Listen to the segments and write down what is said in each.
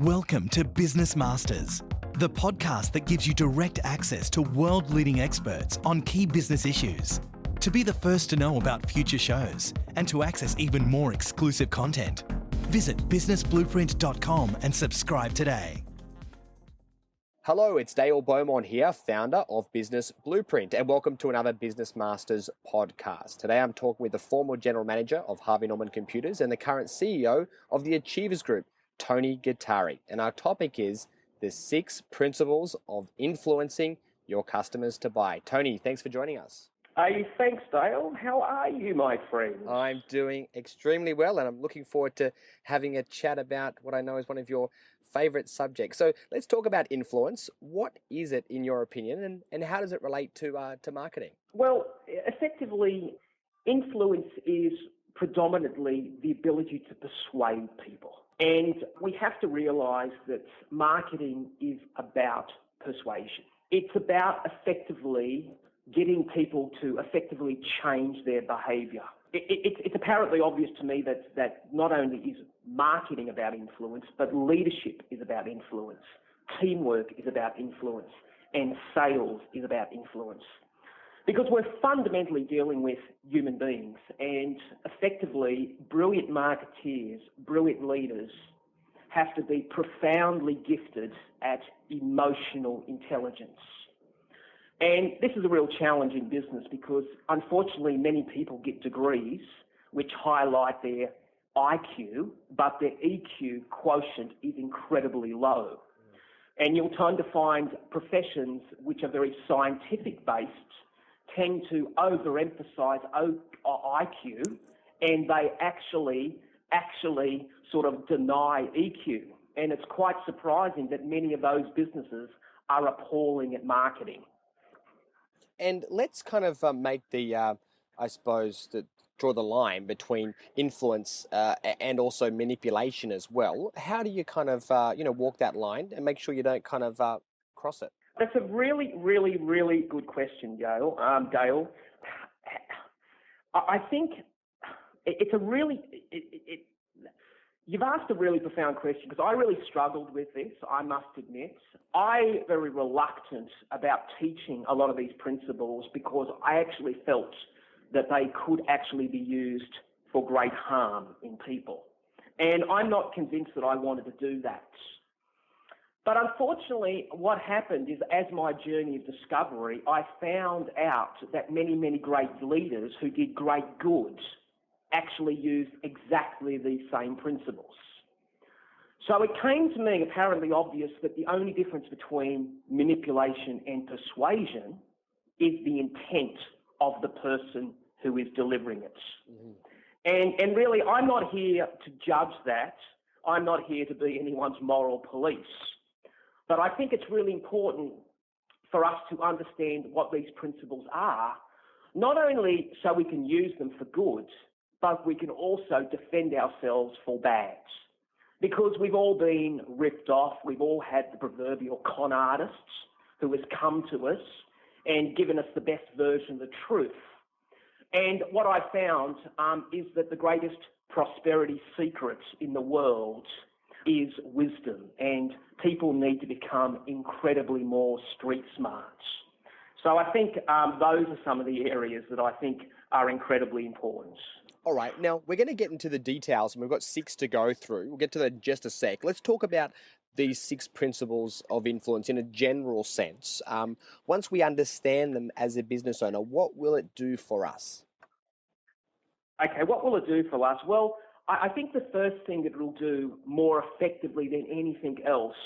Welcome to Business Masters, the podcast that gives you direct access to world-leading experts on key business issues. To be the first to know about future shows and to access even more exclusive content, visit businessblueprint.com and subscribe today. Hello, it's Dale Beaumont here, founder of Business Blueprint, and welcome to another Business Masters podcast. Today I'm talking with the former General Manager of Harvey Norman Computers and the current CEO of the Achievers Group, Tony Gattari. And our topic is the 6 principles of influencing your customers to buy. Tony, thanks for joining us. Hey, thanks, Dale. How are you, my friend? I'm doing extremely well, and I'm looking forward to having a chat about what I know is one of your favorite subjects. So let's talk about influence. What is it, in your opinion, and how does it relate to marketing? Well, effectively, influence is predominantly the ability to persuade people. And we have to realize that marketing is about persuasion. It's about effectively getting people to effectively change their behaviour. It's apparently obvious to me that not only is marketing about influence, but leadership is about influence, teamwork is about influence, and sales is about influence. Because we're fundamentally dealing with human beings, and effectively brilliant marketeers, brilliant leaders have to be profoundly gifted at emotional intelligence. And this is a real challenge in business because, unfortunately, many people get degrees which highlight their IQ, but their EQ quotient is incredibly low. And you'll tend to find professions which are very scientific-based tend to overemphasize IQ, and they actually sort of deny EQ. And it's quite surprising that many of those businesses are appalling at marketing. And let's kind of make the, draw the line between influence and also manipulation as well. How do you kind of, walk that line and make sure you don't kind of cross it? That's a really, really, really good question, Dale. I think it's a really... You've asked a really profound question because I really struggled with this, I must admit. I'm very reluctant about teaching a lot of these principles because I actually felt that they could actually be used for great harm in people. And I'm not convinced that I wanted to do that. But unfortunately, what happened is as my journey of discovery, I found out that many, many great leaders who did great good actually used exactly these same principles. So it came to me apparently obvious that the only difference between manipulation and persuasion is the intent of the person who is delivering it. Mm-hmm. And really, I'm not here to judge that. I'm not here to be anyone's moral police. But I think it's really important for us to understand what these principles are, not only so we can use them for good, but we can also defend ourselves for bad. Because we've all been ripped off, we've all had the proverbial con artists who has come to us and given us the best version of the truth. And what I found is that the greatest prosperity secret in the world is wisdom, and people need to become incredibly more street smart. So I think those are some of the areas that I think are incredibly important. All right, now we're going to get into the details, and we've got 6 to go through. We'll get to that in just a sec. Let's talk about these 6 principles of influence in a general sense. Once we understand them as a business owner, what will it do for us? Okay, what will it do for us? Well, I think the first thing that it will do more effectively than anything else,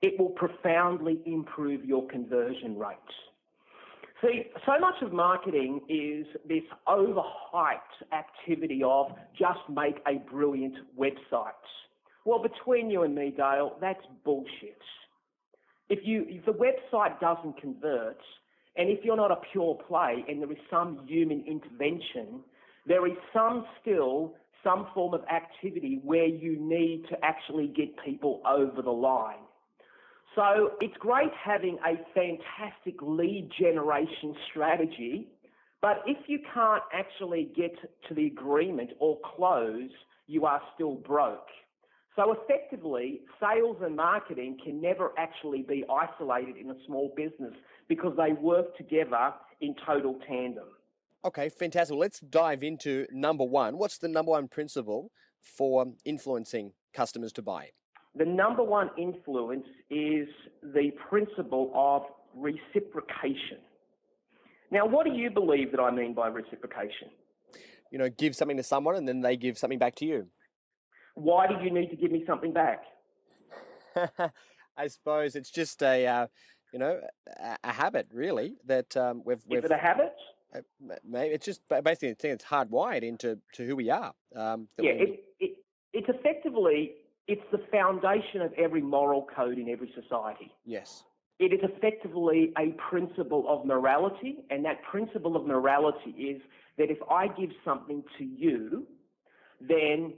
it will profoundly improve your conversion rate. See, so much of marketing is this overhyped activity of just make a brilliant website. Well, between you and me, Dale, that's bullshit. If the website doesn't convert, and if you're not a pure play and there is some human intervention, there is some form of activity where you need to actually get people over the line. So it's great having a fantastic lead generation strategy, but if you can't actually get to the agreement or close, you are still broke. So effectively, sales and marketing can never actually be isolated in a small business because they work together in total tandem. Okay, fantastic. Well, let's dive into number one. What's the number one principle for influencing customers to buy? The number one influence is the principle of reciprocation. Now, what do you believe that I mean by reciprocation? You know, give something to someone and then they give something back to you. Why do you need to give me something back? I suppose it's just a habit, really, that we've. Is it a habit? Maybe it's just basically a thing that's hardwired into who we are. It's effectively, it's the foundation of every moral code in every society. Yes. It is effectively a principle of morality, and that principle of morality is that if I give something to you, then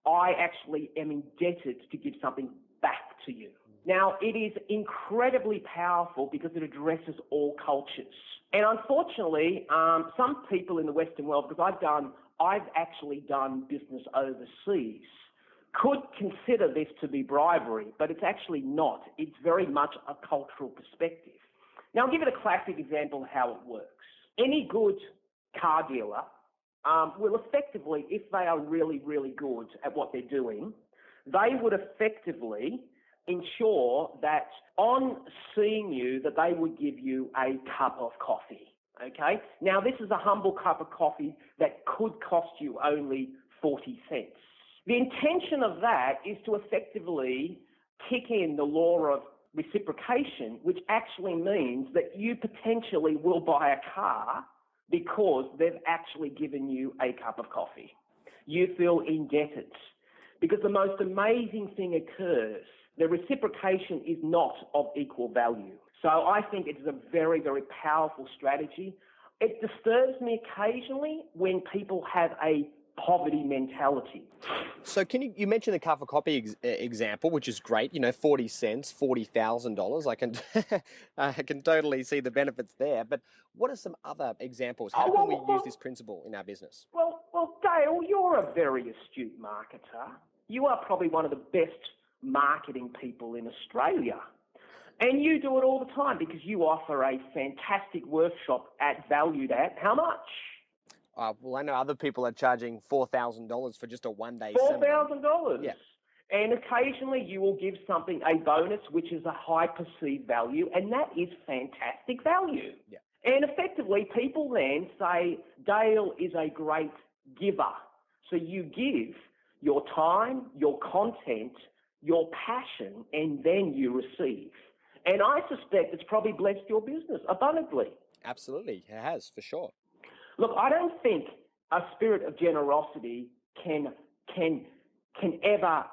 I actually am indebted to give something back to you. Now, it is incredibly powerful because it addresses all cultures. And unfortunately, some people in the Western world, because I've actually done business overseas, could consider this to be bribery, but it's actually not. It's very much a cultural perspective. Now, I'll give it a classic example of how it works. Any good car dealer will effectively, if they are really, really good at what they're doing, they would effectively ensure that on seeing you, that they would give you a cup of coffee, okay? Now, this is a humble cup of coffee that could cost you only 40 cents. The intention of that is to effectively kick in the law of reciprocation, which actually means that you potentially will buy a car because they've actually given you a cup of coffee. You feel indebted because the most amazing thing occurs. The reciprocation is not of equal value. So I think it's a very, very powerful strategy. It disturbs me occasionally when people have a poverty mentality. So you mentioned the cup of coffee example, which is great, 40 cents, $40,000. I can totally see the benefits there. But what are some other examples? How can we use this principle in our business? Well, Dale, you're a very astute marketer. You are probably one of the best marketing people in Australia. And you do it all the time because you offer a fantastic workshop valued at how much? Well, I know other people are charging $4,000 for just a one-day $4,000? seminar. Yeah. And occasionally you will give something a bonus, which is a high perceived value, and that is fantastic value. Yeah. And effectively, people then say, Dale is a great giver. So you give your time, your content, your passion, and then you receive. And I suspect it's probably blessed your business abundantly. Absolutely, it has, for sure. Look, I don't think a spirit of generosity can ever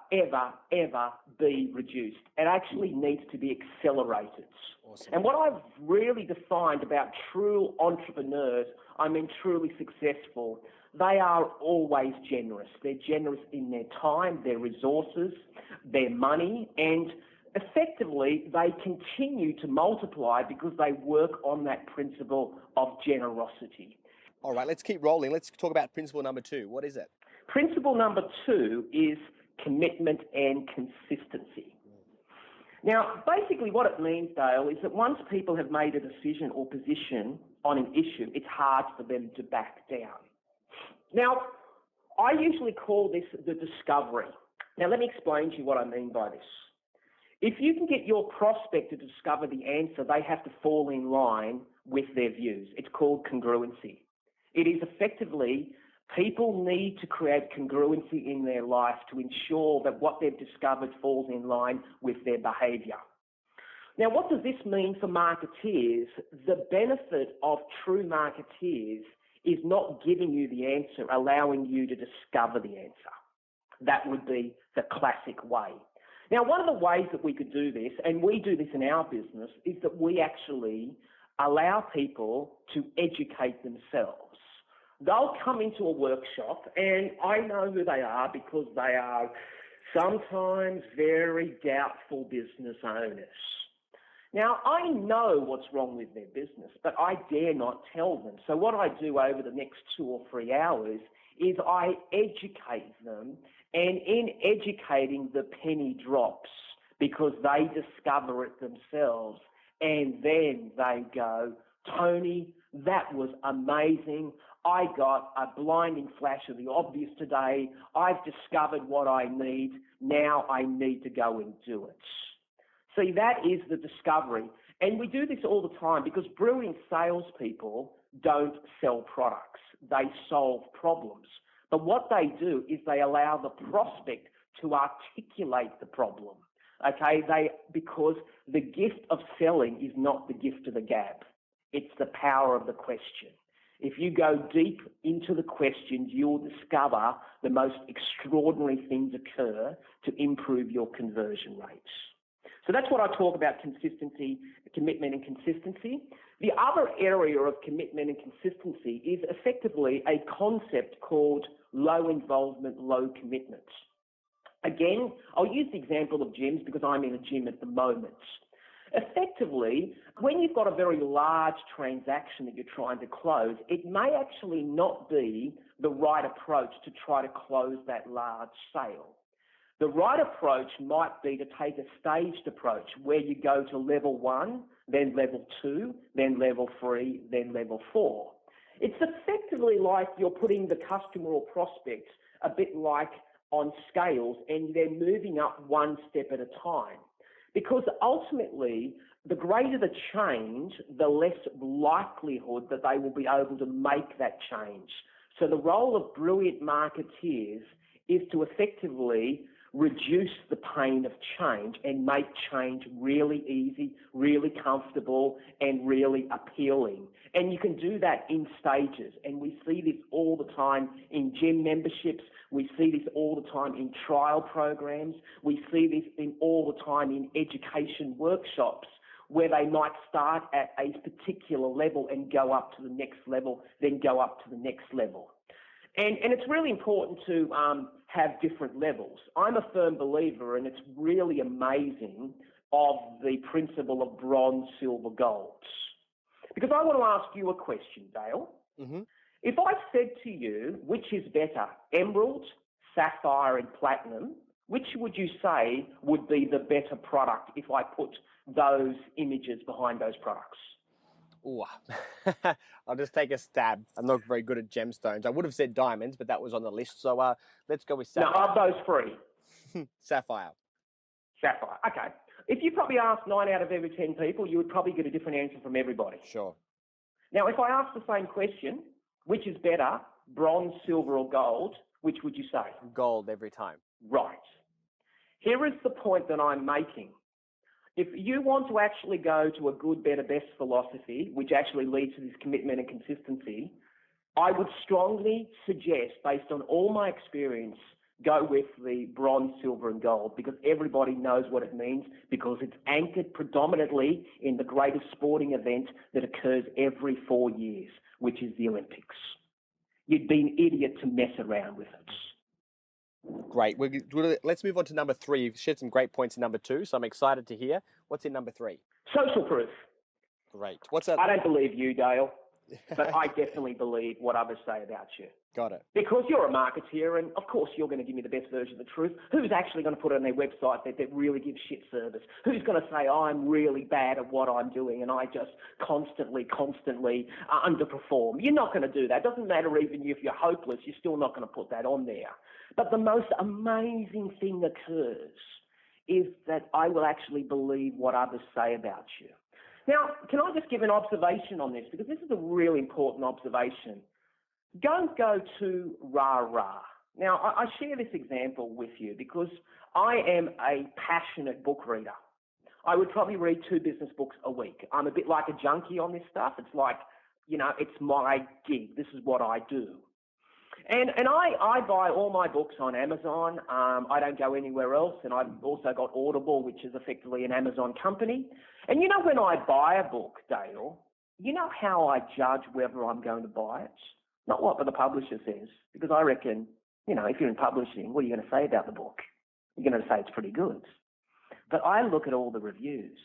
be reduced. It actually needs to be accelerated. Awesome. And what I've really defined about true entrepreneurs, I mean truly successful, they are always generous. They're generous in their time, their resources, their money, and effectively they continue to multiply because they work on that principle of generosity. All right, let's keep rolling. Let's talk about principle number 2. What is it? Principle number 2 is commitment and consistency. Now, basically what it means, Dale, is that once people have made a decision or position on an issue, it's hard for them to back down. Now, I usually call this the discovery. Now, let me explain to you what I mean by this. If you can get your prospect to discover the answer, they have to fall in line with their views. It's called congruency. It is effectively people need to create congruency in their life to ensure that what they've discovered falls in line with their behaviour. Now, what does this mean for marketeers? The benefit of true marketeers is not giving you the answer, allowing you to discover the answer. That would be the classic way. Now, one of the ways that we could do this, and we do this in our business, is that we actually allow people to educate themselves. They'll come into a workshop, and I know who they are because they are sometimes very doubtful business owners. Now, I know what's wrong with their business, but I dare not tell them. So what I do over the next 2 or 3 hours is I educate them And in educating, the penny drops because they discover it themselves. And then they go, Tony, that was amazing. I got a blinding flash of the obvious today. I've discovered what I need. Now I need to go and do it. See, that is the discovery. And we do this all the time because brilliant salespeople don't sell products. They solve problems. But what they do is they allow the prospect to articulate the problem. Okay, because the gift of selling is not the gift of the gab. It's the power of the question. If you go deep into the questions, you'll discover the most extraordinary things occur to improve your conversion rates. So that's what I talk about: consistency, commitment and consistency. The other area of commitment and consistency is effectively a concept called low involvement, low commitment. Again, I'll use the example of gyms because I'm in a gym at the moment. Effectively, when you've got a very large transaction that you're trying to close, it may actually not be the right approach to try to close that large sale. The right approach might be to take a staged approach where you go to level 1, then level 2, then level 3, then level 4. It's effectively like you're putting the customer or prospect a bit like on scales, and they're moving up one step at a time. Because ultimately, the greater the change, the less likelihood that they will be able to make that change. So the role of brilliant marketeers is to effectively reduce the pain of change and make change really easy, really comfortable, and really appealing. And you can do that in stages. And we see this all the time in gym memberships. We see this all the time in trial programs. We see this all the time in education workshops, where they might start at a particular level and go up to the next level, then go up to the next level. And it's really important to have different levels. I'm a firm believer, and it's really amazing, of the principle of bronze, silver, gold. Because I want to ask you a question, Dale. Mm-hmm. If I said to you, which is better, emerald, sapphire, and platinum, which would you say would be the better product if I put those images behind those products? Ooh, I'll just take a stab. I'm not very good at gemstones. I would have said diamonds, but that was on the list. So let's go with sapphire. No, of those three. Sapphire. Sapphire. Okay. If you probably asked 9 out of every 10 people, you would probably get a different answer from everybody. Sure. Now, if I ask the same question, which is better, bronze, silver, or gold, which would you say? Gold every time. Right. Here is the point that I'm making. If you want to actually go to a good, better, best philosophy, which actually leads to this commitment and consistency, I would strongly suggest, based on all my experience, go with the bronze, silver, and gold, because everybody knows what it means, because it's anchored predominantly in the greatest sporting event that occurs every 4 years, which is the Olympics. You'd be an idiot to mess around with it. Great. Let's move on to number 3. You've shared some great points in number 2, so I'm excited to hear. What's in number 3? Social proof. Great. What's that? I don't believe you, Dale, but I definitely believe what others say about you. Got it. Because you're a marketeer, and of course you're going to give me the best version of the truth. Who's actually going to put it on their website that really gives shit service? Who's going to say, I'm really bad at what I'm doing and I just constantly underperform? You're not going to do that. It doesn't matter even if you're hopeless, you're still not going to put that on there. But the most amazing thing occurs is that I will actually believe what others say about you. Now, can I just give an observation on this? Because this is a really important observation. Don't go too rah-rah. Now, I share this example with you because I am a passionate book reader. I would probably read 2 business books a week. I'm a bit like a junkie on this stuff. It's like, it's my gig. This is what I do. And I buy all my books on Amazon. I don't go anywhere else. And I've also got Audible, which is effectively an Amazon company. And when I buy a book, Dale, you know how I judge whether I'm going to buy it? Not what the publisher says, because I reckon, if you're in publishing, what are you going to say about the book? You're going to say it's pretty good. But I look at all the reviews,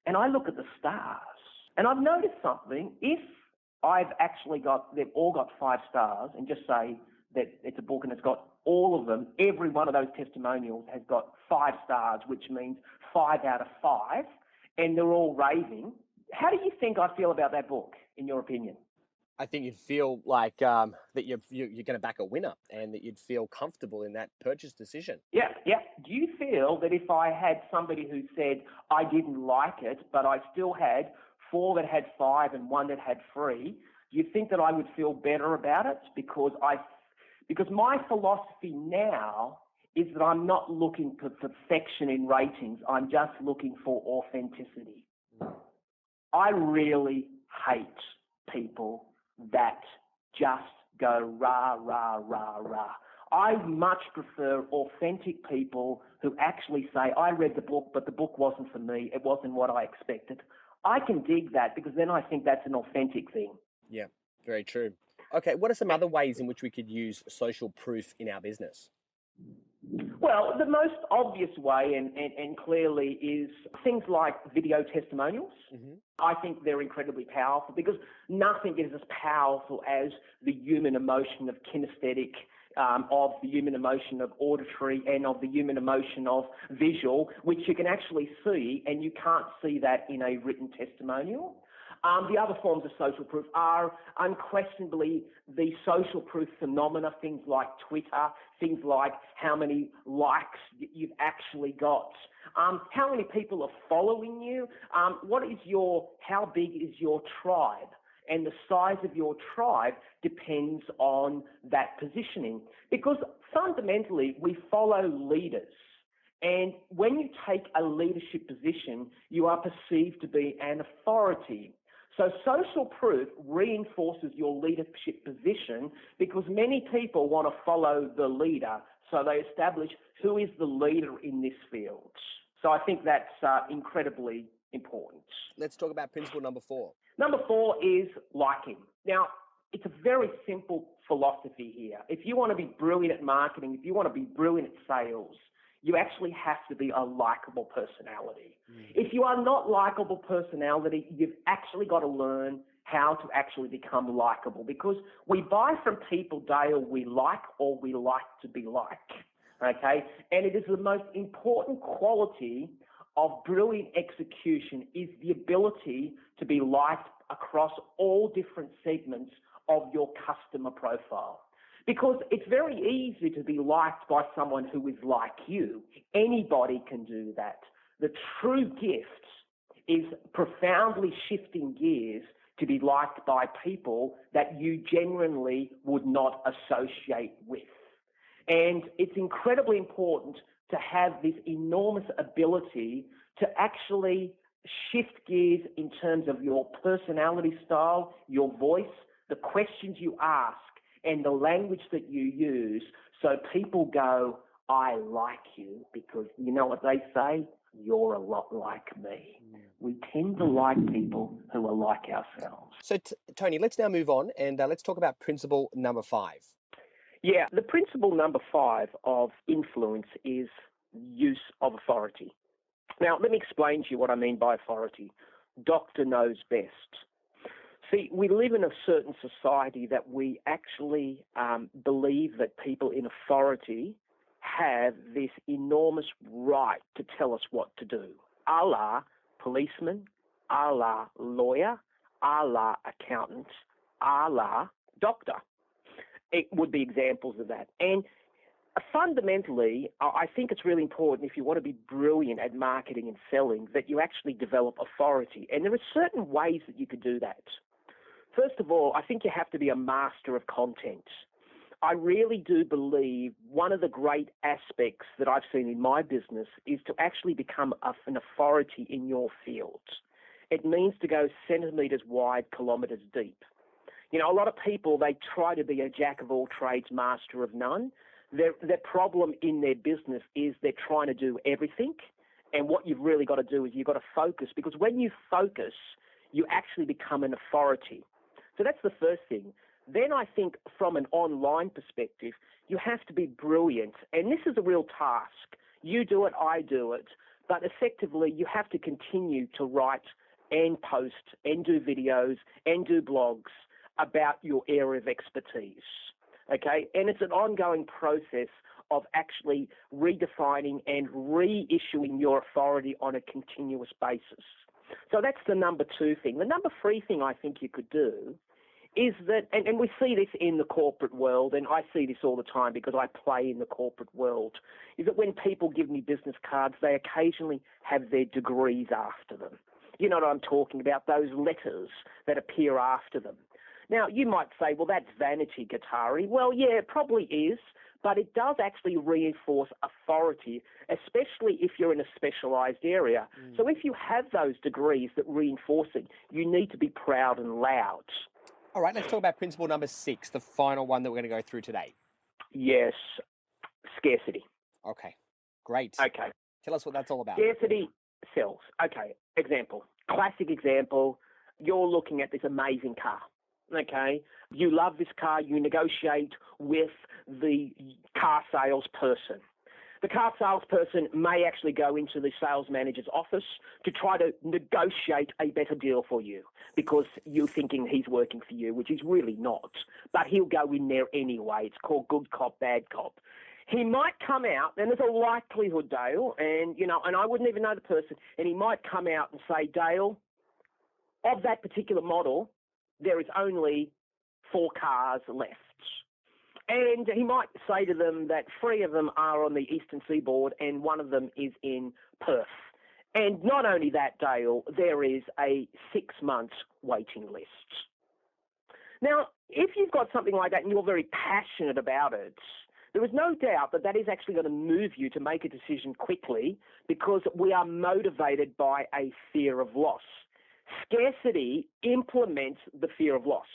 and I look at the stars, and I've noticed something. If they've all got 5 stars, and just say that it's a book and it's got all of them, every one of those testimonials has got 5 stars, which means 5 out of 5, and they're all raving. How do you think I feel about that book, in your opinion? I think you'd feel like that you're going to back a winner and that you'd feel comfortable in that purchase decision. Yeah. Do you feel that if I had somebody who said, I didn't like it, but I still had 4 that had 5 and 1 that had 3, do you think that I would feel better about it? Because my philosophy now is that I'm not looking for perfection in ratings. I'm just looking for authenticity. I really hate people that just go rah, rah, rah, rah. I much prefer authentic people who actually say, I read the book, but the book wasn't for me. It wasn't what I expected. I can dig that because then I think that's an authentic thing. Yeah, very true. Okay, what are some other ways in which we could use social proof in our business? Well, the most obvious way and clearly is things like video testimonials. Mm-hmm. I think they're incredibly powerful because nothing is as powerful as the human emotion of kinesthetic, of the human emotion of auditory, and of the human emotion of visual, which you can actually see, and you can't see that in a written testimonial. The other forms of social proof are unquestionably the social proof phenomena, things like Twitter, things like how many likes you've actually got, how many people are following you, how big is your tribe, and the size of your tribe depends on that positioning. Because fundamentally, we follow leaders. And when you take a leadership position, you are perceived to be an authority. So social proof reinforces your leadership position because many people want to follow the leader. So they establish who is the leader in this field. So I think that's incredibly important. Let's talk about principle number 4. Number 4 is liking. Now, it's a very simple philosophy here. If you want to be brilliant at marketing, if you want to be brilliant at sales, you actually have to be a likable personality. If you are not likable personality, you've actually got to learn how to actually become likable because we buy from people, Dale, we like or we like to be like, okay? And it is the most important quality of brilliant execution is the ability to be liked across all different segments of your customer profile. Because it's very easy to be liked by someone who is like you. Anybody can do that. The true gift is profoundly shifting gears to be liked by people that you genuinely would not associate with. And it's incredibly important to have this enormous ability to actually shift gears in terms of your personality style, your voice, the questions you ask, and the language that you use, so people go, I like you, because you know what they say? You're a lot like me. We tend to like people who are like ourselves. So, Tony, let's now move on and let's talk about principle number 5. Yeah, the principle number 5 of influence is use of authority. Now, let me explain to you what I mean by authority. Doctor knows best. See, we live in a certain society that we actually believe that people in authority have this enormous right to tell us what to do, a la policeman, a la lawyer, a la accountant, a la doctor. It would be examples of that. And fundamentally, I think it's really important if you want to be brilliant at marketing and selling that you actually develop authority. And there are certain ways that you could do that. First of all, I think you have to be a master of content. I really do believe one of the great aspects that I've seen in my business is to actually become an authority in your field. It means to go centimetres wide, kilometres deep. You know, a lot of people, they try to be a jack of all trades, master of none. Their problem in their business is they're trying to do everything. And what you've really got to do is you've got to focus, because when you focus, you actually become an authority. So that's the first thing. Then I think from an online perspective, you have to be brilliant. And this is a real task. You do it, I do it. But effectively, you have to continue to write and post and do videos and do blogs about your area of expertise. okay? And it's an ongoing process of actually redefining and reissuing your authority on a continuous basis. So that's the number 2 thing. The number 3 thing I think you could do is that, and we see this in the corporate world, and I see this all the time because I play in the corporate world, is that when people give me business cards, they occasionally have their degrees after them. You know what I'm talking about, those letters that appear after them. Now, you might say, well, that's vanity, Gattari. Well, yeah, it probably is, but it does actually reinforce authority, especially if you're in a specialised area. So if you have those degrees that reinforce it, you need to be proud and loud. All right, let's talk about principle number 6, the final one that we're going to go through today. Yes, scarcity. Okay, great. Okay. Tell us what that's all about. Scarcity sells. Okay, example. Classic example, you're looking at this amazing car. Okay, you love this car, you negotiate with the car salesperson. The car salesperson may actually go into the sales manager's office to try to negotiate a better deal for you because you're thinking he's working for you, which he's really not. But he'll go in there anyway. It's called good cop, bad cop. He might come out, and there's a likelihood, Dale, and I wouldn't even know the person, and he might come out and say, Dale, of that particular model, there is only 4 cars left. And he might say to them that 3 of them are on the eastern seaboard and 1 of them is in Perth. And not only that, Dale, there is a 6 months waiting list. Now, if you've got something like that and you're very passionate about it, there is no doubt that that is actually going to move you to make a decision quickly because we are motivated by a fear of loss. Scarcity implements the fear of loss.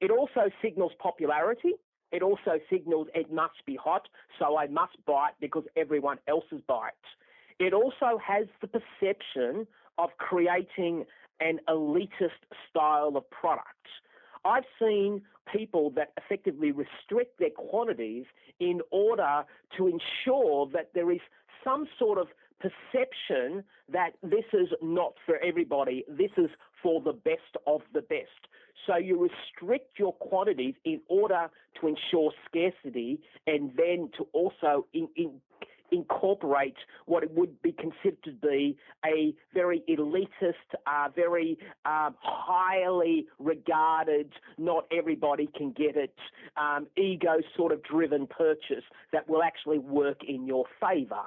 It also signals popularity. It also signals it must be hot, so I must buy it because everyone else is buying it. It also has the perception of creating an elitist style of product. I've seen people that effectively restrict their quantities in order to ensure that there is some sort of perception that this is not for everybody, this is for the best of the best. So you restrict your quantities in order to ensure scarcity and then to also incorporate what it would be considered to be a very elitist, very highly regarded, not everybody can get it, ego sort of driven purchase that will actually work in your favour.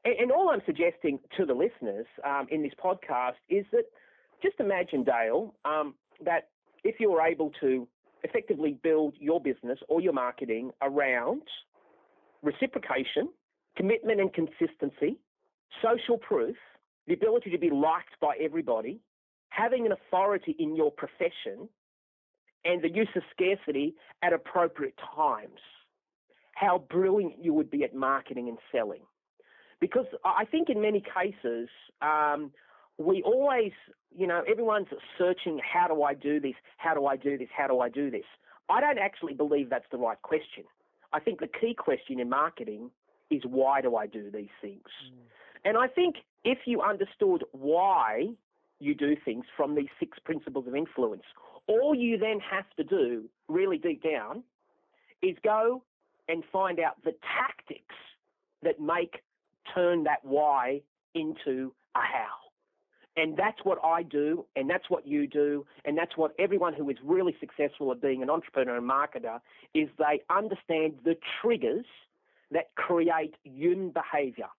And all I'm suggesting to the listeners in this podcast is that just imagine, Dale, that if you were able to effectively build your business or your marketing around reciprocation, commitment and consistency, social proof, the ability to be liked by everybody, having an authority in your profession, and the use of scarcity at appropriate times, how brilliant you would be at marketing and selling. Because I think in many cases, we always, everyone's searching, how do I do this? How do I do this? How do I do this? I don't actually believe that's the right question. I think the key question in marketing is why do I do these things? And I think if you understood why you do things from these 6 principles of influence, all you then have to do really deep down is go and find out the tactics that turn that why into a how. And that's what I do, and that's what you do, and that's what everyone who is really successful at being an entrepreneur and marketer is they understand the triggers that create human behavior.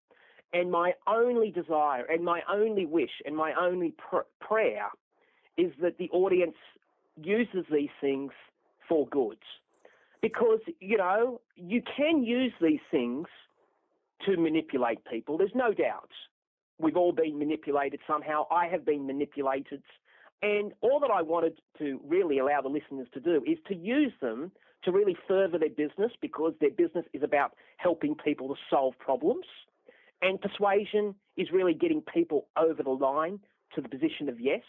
And my only desire and my only wish and my only prayer is that the audience uses these things for good. Because, you can use these things to manipulate people. There's no doubt. We've all been manipulated somehow. I have been manipulated. And all that I wanted to really allow the listeners to do is to use them to really further their business, because their business is about helping people to solve problems. And persuasion is really getting people over the line to the position of yes.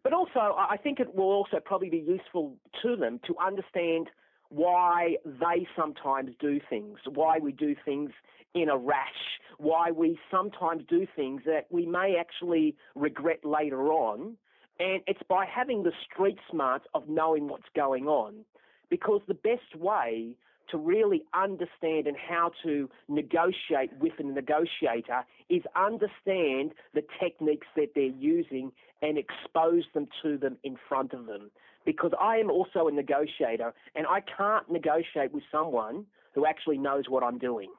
But also, I think it will also probably be useful to them to understand why they sometimes do things, why we do things in a rash, why we sometimes do things that we may actually regret later on. And it's by having the street smarts of knowing what's going on. because the best way to really understand and how to negotiate with a negotiator is understand the techniques that they're using and expose them to them in front of them. Because I am also a negotiator, and I can't negotiate with someone who actually knows what I'm doing.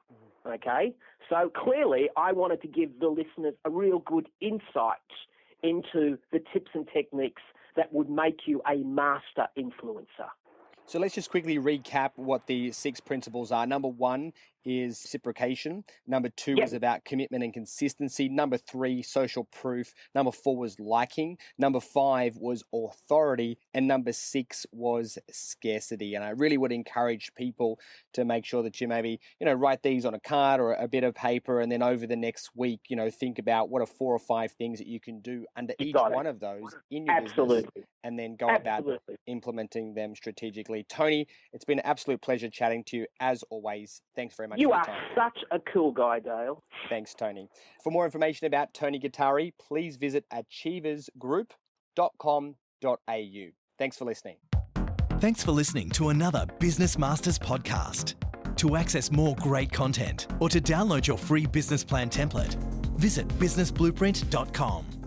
Okay? So clearly I wanted to give the listeners a real good insight into the tips and techniques that would make you a master influencer. So let's just quickly recap what the 6 principles are. Number 1 is reciprocation. Number 2 is about commitment and consistency. Number 3, social proof. Number 4 was liking. Number 5 was authority. And number 6 was scarcity. And I really would encourage people to make sure that you maybe, write these on a card or a bit of paper, and then over the next week, think about what are 4 or 5 things that you can do under each one of those in your business, and then go about implementing them strategically. Tony, it's been an absolute pleasure chatting to you as always. Thanks very much for your time. You are such a cool guy, Dale. Thanks, Tony. For more information about Tony Gattari, please visit achieversgroup.com.au. Thanks for listening. Thanks for listening to another Business Masters podcast. To access more great content or to download your free business plan template, visit businessblueprint.com.